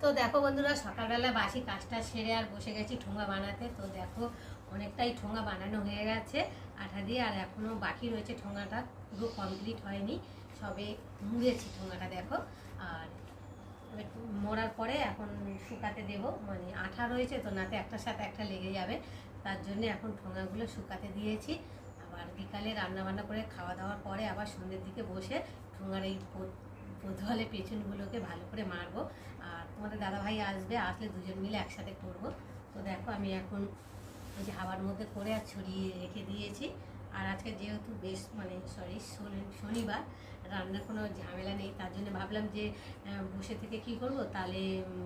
তো দেখো বন্ধুরা, সকালবেলা বাসি কাজটা সেরে আর বসে গেছি ঠোঙা বানাতে। তো দেখো অনেকটাই ঠোঙা বানানো হয়ে গেছে আঠা দিয়ে, আর এখনও বাকি রয়েছে। ঠোঙাটা পুরো কমপ্লিট হয়নি, সবে মুড়েছি ঠোঙাটা দেখো। আর এবার মোড়ার পরে এখন শুকাতে দেব, মানে আঠা রয়েছে তো, নাতে একটার সাথে একটা লেগে যাবে। তার জন্য এখন ঠোঙাগুলো শুকাতে দিয়েছি। আবার বিকালে রান্না বান্না করে খাওয়া দাওয়ার পরে আবার সন্ধ্যের দিকে বসে ঠোঙার এই প্রথলে পেছনগুলোকে ভালো করে মারবো। আর তোমাদের দাদাভাই আসবে, আসলে দুজন মিলে একসাথে করব। তো দেখো আমি এখন ওই যে হাওয়ার মধ্যে করে আর ছড়িয়ে রেখে দিয়েছি। আর আজকে যেহেতু বেশ মানে শনিবার, রান্নার কোনো ঝামেলা নেই, তার জন্য ভাবলাম যে বসে থেকে কি করব, তাহলে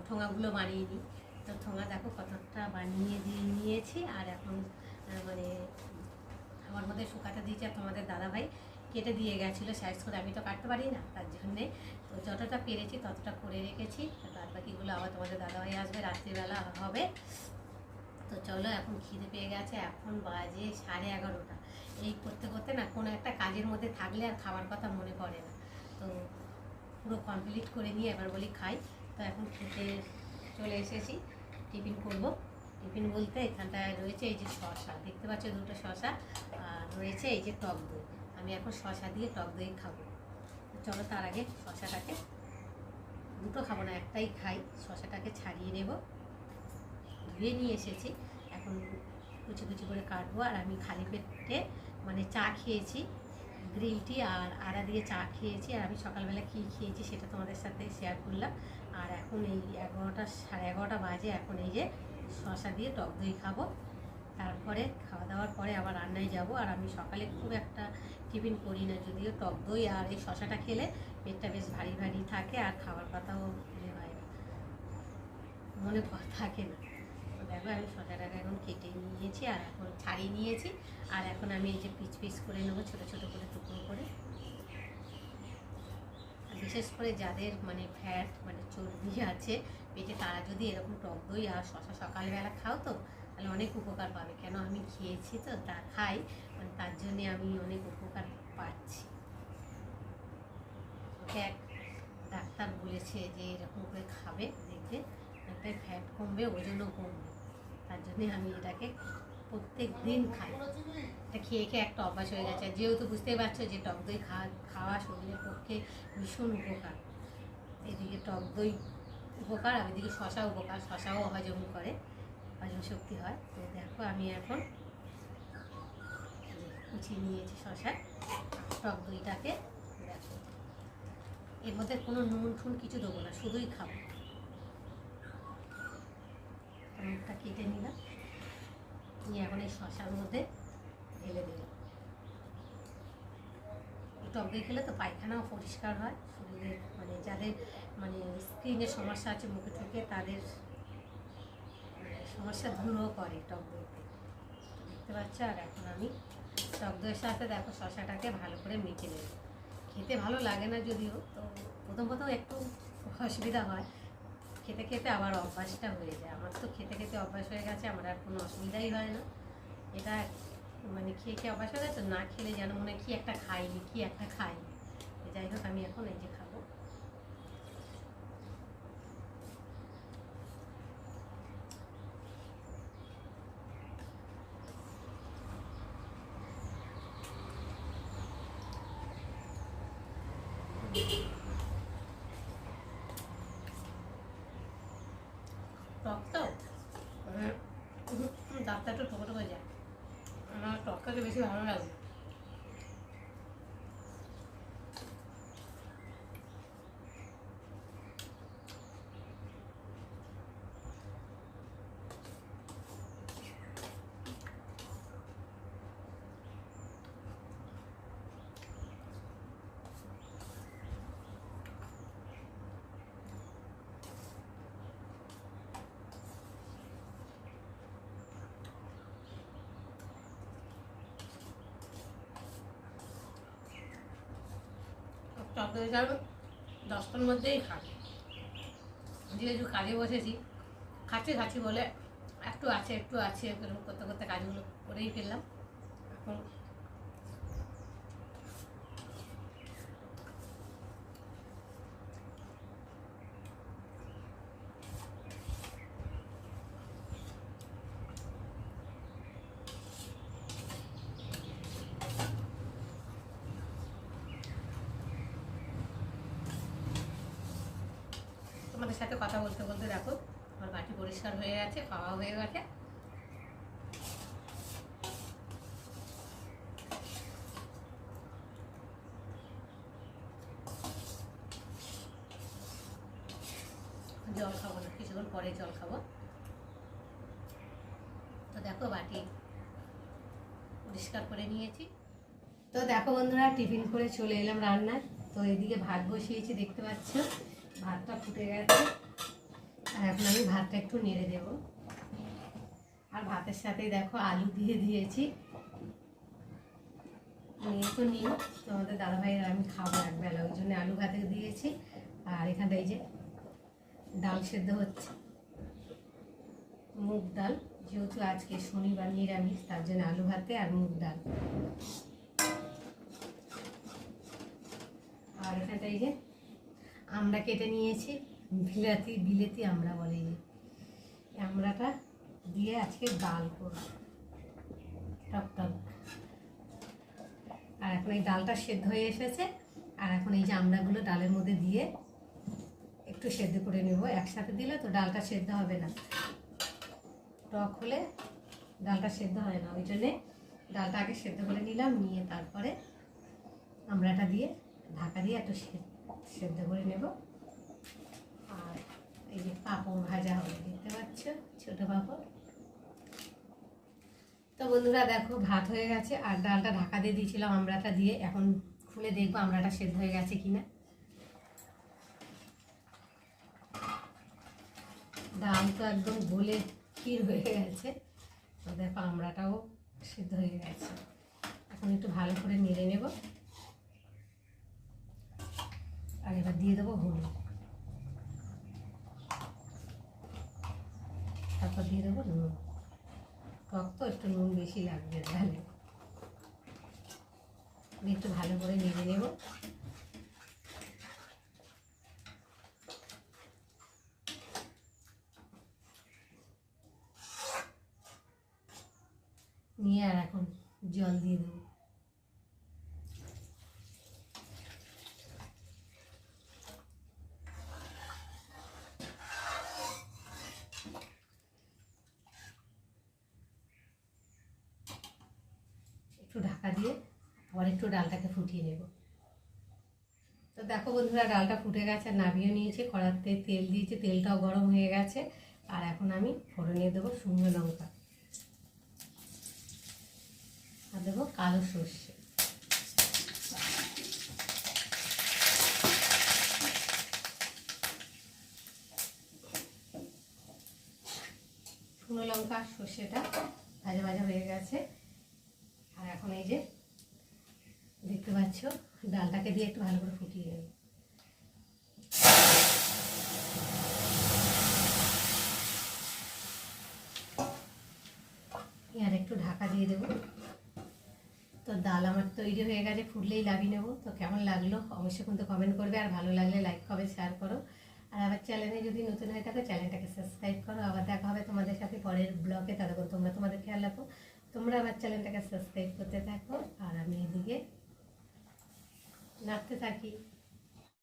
ঠোঙাগুলো বানিয়ে নিই। তো ঠোঙা দেখো কতটা বানিয়ে দিয়ে নিয়েছি। আর এখন মানে আমার মধ্যে শুকাতে দিয়েছি। আর তোমাদের দাদাভাই কেটে দিয়ে গেছিলো সাইজ করে, আমি তো কাটতে পারি না, তার জন্যে তো যতটা পেরেছি ততটা করে রেখেছি। বাদ বাকিগুলো আবার তোমাদের দাদাভাই আসবে, রাত্রিবেলা হবে। তো চলো, এখন খিদে পেয়ে গেছে, এখন বাজে 11:30। এই করতে করতে না কোনো একটা কাজের মধ্যে থাকলে আর খাবার কথা মনে পড়ে না। তো পুরো কমপ্লিট করে নিয়ে এবার বলি খাই। তো এখন খেতে চলে এসেছি, টিফিন করব। টিফিন বলতে এখানটায় রয়েছে এই যে শশা, দেখতে পাচ্ছ দুটো শশা, আর রয়েছে এই যে টক দই। আমি এখন শশা দিয়ে টক দই খাবো। চলো, তার আগে শশাটাকে, দুটো খাবো না, একটাই খাই। শশাটাকে ছাড়িয়ে নেব, ধুয়ে নিয়ে এসেছি, এখন কুচি কুচি করে কাটবো। আর আমি খালি পেটে মানে চা খেয়েছি, গ্রিন টি আর আদা দিয়ে চা খেয়েছি। আর আমি সকালবেলা কী খেয়েছি সেটা তোমাদের সাথে শেয়ার করলাম। আর এখন এই 11টা, 11:30 বাজে, এখন এই যে শশা দিয়ে টক দই খাবো। তারপরে খাওয়া দাওয়ার পরে আবার রান্নায় যাব। আর আমি সকালে খুব একটা টিফিন করি না, যদিও টক দই আর এই শশাটা খেলে পেটটা বেশ ভারী ভারী থাকে, আর খাওয়ার কথাও হয় না, মনে থাকে না। তো দেখো আমি শশাটাকে এখন কেটে নিয়েছি, আর এখন ছাড়িয়ে নিয়েছি। আর এখন আমি এই যে পিস পিস করে নেবো, ছোটো ছোটো করে টুকরো করে। বিশেষ করে যাদের মানে ফ্যাট মানে চর্বি আছে পেটে, তারা যদি এরকম টক দই আর শশা সকালবেলা খাও তো তাহলে অনেক উপকার পাবে। কেন আমি খেয়েছি তো, তা খাই, মানে তার জন্যে আমি অনেক উপকার পাচ্ছি। ওকে এক ডাক্তার বলেছে যে এরকম করে খাবে, দেখবে একটা ফ্যাট কমবে, ওজনও কমবে। তার জন্যে আমি এটাকে প্রত্যেক দিন খাই। এটা খেয়ে খেয়ে একটা অভ্যাস হয়ে গেছে। যেহেতু বুঝতেই পারছো যে টক দই খাওয়া শরীরের পক্ষে ভীষণ উপকার। এদিকে টক দই উপকার, আর এদিকে শশা উপকার, শশাও হজম করে, হজম শক্তি হয়। তো দেখো আমি এখন কুচিয়ে নিয়েছি শশা, টক দইটাকে দেখো, এর মধ্যে কোনো নুন টুন কিছু দেবো না, শুধুই খাবো। মুখটা কেটে নিলাম, নিয়ে এখন এই শশার মধ্যে ঢেলে দিলাম। টক দই খেলে তো পায়খানাও পরিষ্কার হয় শরীরের, মানে যাদের মানে স্কিনের সমস্যা আছে মুখে ঠুকে, তাদের সমস্যা দূরও করে টক দইতে, দেখতে পাচ্ছ। আর এখন আমি টক দইয়ের সাথে দেখো শশাটাকে ভালো করে মেখে নেব। খেতে ভালো লাগে না যদিও, তো প্রথম প্রথম একটু অসুবিধা হয়, খেতে খেতে আবার অভ্যাসটা হয়ে যায়। আমার তো খেতে খেতে অভ্যাস হয়ে গেছে, আমার আর কোনো অসুবিধাই হয় না। এটা মানে খেয়ে খেয়ে অভ্যাস হয়ে গেছে, না খেলে যেন মনে হয় কি একটা খাইনি, কি একটা খাইনি। যাই হোক, আমি এখন এই যে খাবো। টক তো দাঁতটা একটু টোকো টোকো যায়, আমার টক খেতে বেশি ভালো লাগে। টক দইটা 10টার মধ্যেই খাই, যেহেতু কাজে বসেছি, খাচ্ছি খাচ্ছি বলে একটু আছে একটু আছে এরকম করতে করতে কাজগুলো করেই ফেললাম। এখন তোমাদের সাথে কথা বলতে বলতে দেখো আমার বাটি পরিষ্কার হয়ে গেছে, খাওয়া হয়ে গেছে। জল খাবো না, কিছুক্ষণ পরে জল খাবো। তো দেখো বাটি পরিষ্কার করে নিয়েছি। তো দেখো বন্ধুরা, টিফিন করে চলে এলাম রান্নায়। তো এদিকে ভাত বসিয়েছি, দেখতে পাচ্ছ ভাতটা ফুটে গেছে। আর এখন আমি ভাতটা একটু নেড়ে দেব। আর ভাতের সাথে দেখো আলু দিয়ে দিয়েছি। নিয়ে তো নিই, তোমাদের দাদাভাইয়ের আমি খাবো একবেলা, ওই জন্য আলু ভাতে দিয়েছি। আর এখানে এই যে ডাল সেদ্ধ হচ্ছে, মুগ ডাল, যেহেতু আজকে শনিবার নিরামিষ, তার জন্য আলু ভাতে আর মুগ ডাল। আর এখানটা এই যে আমরা কেটে নিয়েছি, বিলেতি আমরা বলে, যে আমড়াটা দিয়ে আজকে ডাল করব টক টক। আর এখন এই ডালটা সেদ্ধ হয়ে এসেছে। আর এখন এই যে আমড়াগুলো ডালের মধ্যে দিয়ে একটু সেদ্ধ করে নেব। একসাথে দিলে তো ডালটা সেদ্ধ হবে না, টক হলে ডালটা সেদ্ধ হয় না, ওই জন্যে ডালটা আগে সেদ্ধ করে নিলাম, নিয়ে তারপরে আমড়াটা দিয়ে ঢাকা দিয়ে একটু সেদ্ধ করে নেব। আর এই যে পাঁপড় ভাজা হবে, দেখতে পাচ্ছ ছোটো পাঁপড়। তো বন্ধুরা দেখো ভাত হয়ে গেছে, আর ডালটা ঢাকা দিয়ে দিয়েছিলাম আমড়াটা দিয়ে। এখন খুলে দেখবো আমড়াটা সেদ্ধ হয়ে গেছে কিনা। ডাল তো একদম গলে ক্ষীর হয়ে গেছে। তো দেখো আমড়াটাও সেদ্ধ হয়ে গেছে। এখন একটু ভালো করে নেড়ে নেব। আর এবার দিয়ে দেবো হলুদ, তারপর দিয়ে দেবো নুন। টক তো একটু নুন বেশি লাগবে ডালে। একটু ভালো করে নেড়ে নেব। নিয়ে আর এখন জল দিয়ে দেবো। একটু ঢাকা দিয়ে আবার একটু ডালটাকে ফুটিয়ে নেব। তো দেখো বন্ধুরা, ডালটা ফুটে গেছে, আর নামিয়ে নিয়েছি। কড়াতে তেল দিয়েছি, তেলটাও গরম হয়ে গেছে। আর এখন আমি ফোড়নে দেবো শুকনো লঙ্কা, আর দেবো কালো সর্ষে। শুকনো লঙ্কা আর সর্ষেটা ভাজা ভাজা হয়ে গেছে। আর এখন এই যে দেখতে পাচ্ছ ডালটাকে দিয়ে একটু ভালো করে ফুটিয়ে নেব। আর একটু ঢাকা দিয়ে দেবো। তো ডাল আমার তৈরি হয়ে গেছে, ফুটলেই নামিয়ে নেবো। তো কেমন লাগলো অবশ্যই কিন্তু কমেন্ট করবে, আর ভালো লাগলে লাইক কমেন্ট শেয়ার করো। আর আমার চ্যানেলে যদি নতুন হয়ে থাকে চ্যানেলটাকে সাবস্ক্রাইব করো। আবার দেখা হবে তোমাদের সাথে পরের ব্লগে, ততক্ষণ তোমরা তোমাদের খেয়াল রাখো। তোমরা আমার চ্যানেলটাকে সাবস্ক্রাইব করতে থাকো, আর আমি এদিকে নাড়তে থাকি।